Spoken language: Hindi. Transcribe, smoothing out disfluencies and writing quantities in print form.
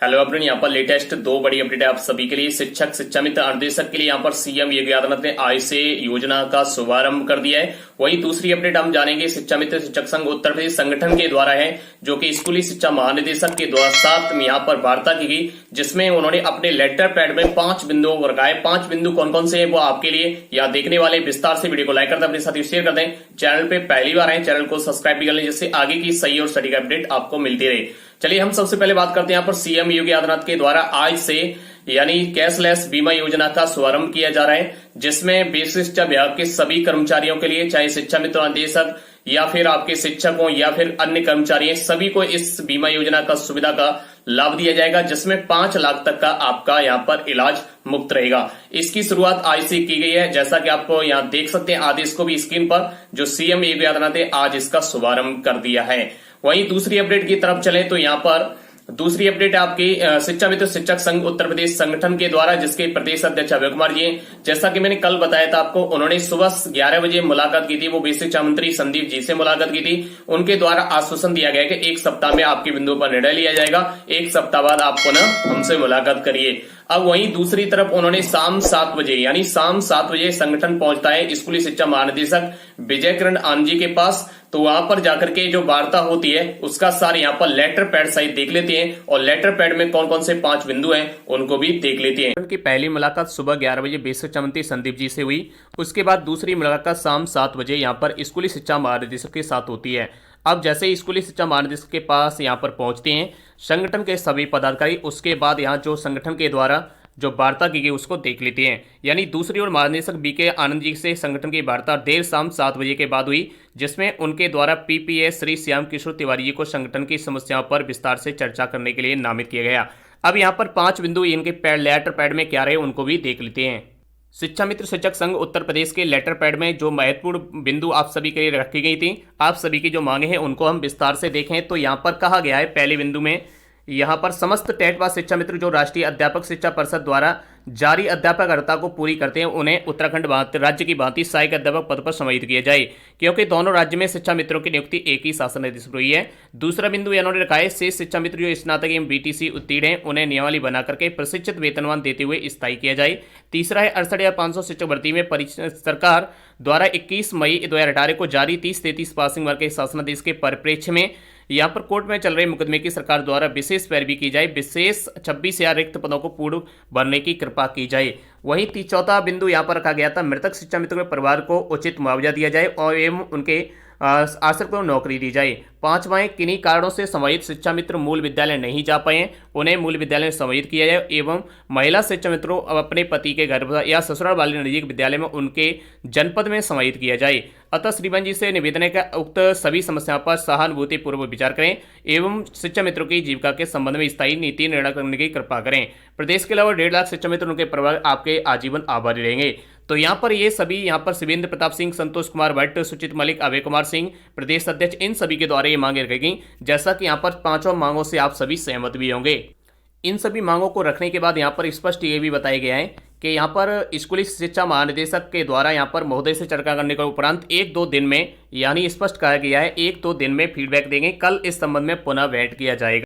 हेलो एवरीवन, यहाँ पर लेटेस्ट दो बड़ी अपडेट है आप सभी के लिए। शिक्षक शिक्षा मित्र अनुदेशक के लिए यहाँ पर सीएम योगी आदित्यनाथ ने आज से योजना का शुभारंभ कर दिया है। वहीं दूसरी अपडेट हम जानेंगे शिक्षा मित्र शिक्षक संघ उत्तर प्रदेश संगठन के द्वारा है, जो कि स्कूली शिक्षा महानिदेशक के द्वारा साथ में यहाँ पर वार्ता की गई, जिसमें उन्होंने अपने लेटर पैड में 5 बिंदुओं को रखा है। 5 बिंदु कौन कौन से है वो आपके लिए यहाँ देखने वाले। विस्तार से वीडियो को लाइक कर दें, अपने साथी शेयर कर दें। चैनल पे पहली बार आए चैनल को सब्सक्राइब भी कर लें, जिससे आगे की सही और सटीक अपडेट आपको मिलती रहे। चलिए हम सबसे पहले बात करते हैं यहाँ पर सीएम योगी आदित्यनाथ के द्वारा आज से यानी कैशलेस बीमा योजना का शुभारंभ किया जा रहा है, जिसमें बेसिक शिक्षा विभाग के सभी कर्मचारियों के लिए, चाहे शिक्षा मित्र अनुदेशक या फिर आपके शिक्षकों या फिर अन्य कर्मचारी, सभी को इस बीमा योजना का सुविधा का लाभ दिया जाएगा, जिसमें 5 लाख तक का आपका यहाँ पर इलाज मुफ्त रहेगा। इसकी शुरुआत आज से की गई है, जैसा कि आपको यहाँ देख सकते हैं आदेश को भी स्क्रीन पर, जो सीएम योगी आदित्यनाथ ने आज इसका शुभारंभ कर दिया है। वहीं दूसरी अपडेट की तरफ चले तो यहाँ पर दूसरी अपडेट है आपकी शिक्षा मित्र शिक्षक संघ उत्तर प्रदेश संगठन के द्वारा, जिसके प्रदेश अध्यक्ष अभय कुमार जी हैं। जैसा कि मैंने कल बताया था आपको, उन्होंने सुबह 11 बजे मुलाकात की थी, वो बेसिक शिक्षा मंत्री संदीप जी से मुलाकात की थी। उनके द्वारा आश्वासन दिया गया कि 1 सप्ताह में आपके बिंदुओं पर निर्णय लिया जाएगा, 1 सप्ताह बाद आप पुनः हमसे मुलाकात करिए। अब वहीं दूसरी तरफ उन्होंने शाम 7 बजे यानी शाम 7 बजे संगठन पहुंचता है स्कूली शिक्षा महानिदेशक विजय किरण आनंद जी के पास। तो वहां पर जाकर के जो वार्ता होती है उसका सार यहाँ पर लेटर पैड सहित देख लेते हैं, और लेटर पैड में कौन कौन से 5 बिंदु हैं उनको भी देख लेते हैं। उनकी पहली मुलाकात सुबह 11 बजे बेसिक शिक्षा मंत्री संदीप जी से हुई। उसके बाद दूसरी मुलाकात शाम 7 बजे यहाँ पर स्कूली शिक्षा महानिदेशक के साथ होती है। अब जैसे ही स्कूली शिक्षा महानिदेशक के पास यहाँ पर पहुंचते हैं संगठन के सभी पदाधिकारी, उसके बाद यहाँ जो संगठन के द्वारा जो वार्ता की गई उसको देख लेते हैं। यानी दूसरी ओर महानिदेशक बीके आनंद जी से संगठन की वार्ता देर शाम 7 बजे के बाद हुई, जिसमें उनके द्वारा पीपीएस श्री श्याम किशोर तिवारी जी को संगठन की समस्याओं पर विस्तार से चर्चा करने के लिए नामित किया गया। अब यहाँ पर 5 बिंदु इनके लेटर पैड में क्या रहे उनको भी देख लेते हैं। शिक्षा मित्र शिक्षक संघ उत्तर प्रदेश के लेटर पैड में जो महत्वपूर्ण बिंदु आप सभी के लिए रखी गई थी, आप सभी की जो मांगे हैं उनको हम विस्तार से देखें तो यहाँ पर कहा गया है पहले बिंदु में, यहाँ पर समस्त टेट पास शिक्षा मित्र जो राष्ट्रीय अध्यापक शिक्षा परिषद द्वारा जारी अध्यापक अर्हता को पूरी करते हैं, उन्हें उत्तराखंड राज्य की भांति सहायक अध्यापक पद पर समाहित किया जाए, क्योंकि दोनों राज्य में शिक्षा मित्रों की नियुक्ति एक ही शासन निर्देश पर हुई है। दूसरा बिंदु इन्होंने रखा है शेष शिक्षा मित्र जो स्नातक एवं बीटीसी उत्तीर्ण हैं उन्हें नियमावली बना करके प्रशिक्षित वेतनमान देते हुए स्थायी किया जाए। तीसरा है 68,500 शिक्षक भर्ती में सरकार द्वारा 21 मई 2018 को जारी 30-33 पासिंग वर्ग के शासनादेश के परिप्रेक्ष्य में यहाँ पर कोर्ट में चल रहे मुकदमे की सरकार द्वारा विशेष पैरवी की जाए, विशेष 26,000 रिक्त पदों को पूर्ण भरने की कृपा की जाए। वहीं चौथा बिंदु यहाँ पर रखा गया था मृतक शिक्षा मित्रों के परिवार को उचित मुआवजा दिया जाए और एवं उनके आश्रित को नौकरी दी जाए। 5वां किन्हीं कारणों से समाहित शिक्षा मित्र मूल विद्यालय नहीं जा पाए, उन्हें मूल विद्यालय में समाहित किया जाए एवं महिला शिक्षा मित्रों अपने पति के घर या ससुराल वाले नजदीक विद्यालय में उनके जनपद में समाहित किया जाए। अतः श्रीमान जी से निवेदन है कि उक्त सभी समस्याओं पर सहानुभूति पूर्वक विचार करें एवं शिक्षा मित्रों की जीविका के संबंध में स्थायी नीति निर्णय करने की कृपा करें। प्रदेश के अलावा 1.5 लाख शिक्षा मित्र उनके परिवार आपके आजीवन आभारी रहेंगे। तो यहाँ पर ये सभी यहाँ पर शिवेंद्र प्रताप सिंह, संतोष कुमार भट्ट, सुचित मलिक, अभय कुमार सिंह प्रदेश अध्यक्ष, इन सभी के द्वारा ये मांगे रखी गई। जैसा कि यहाँ पर 5 मांगों से आप सभी सहमत भी होंगे। इन सभी मांगों को रखने के बाद यहाँ पर स्पष्ट ये भी बताया गया है कि यहाँ पर स्कूली शिक्षा महानिदेशक के द्वारा यहाँ पर महोदय से चर्चा करने के उपरांत 1-2 दिन में, यानी स्पष्ट कहा गया है 1-2 दिन में फीडबैक देंगे। कल इस संबंध में पुनः भेंट किया जाएगा।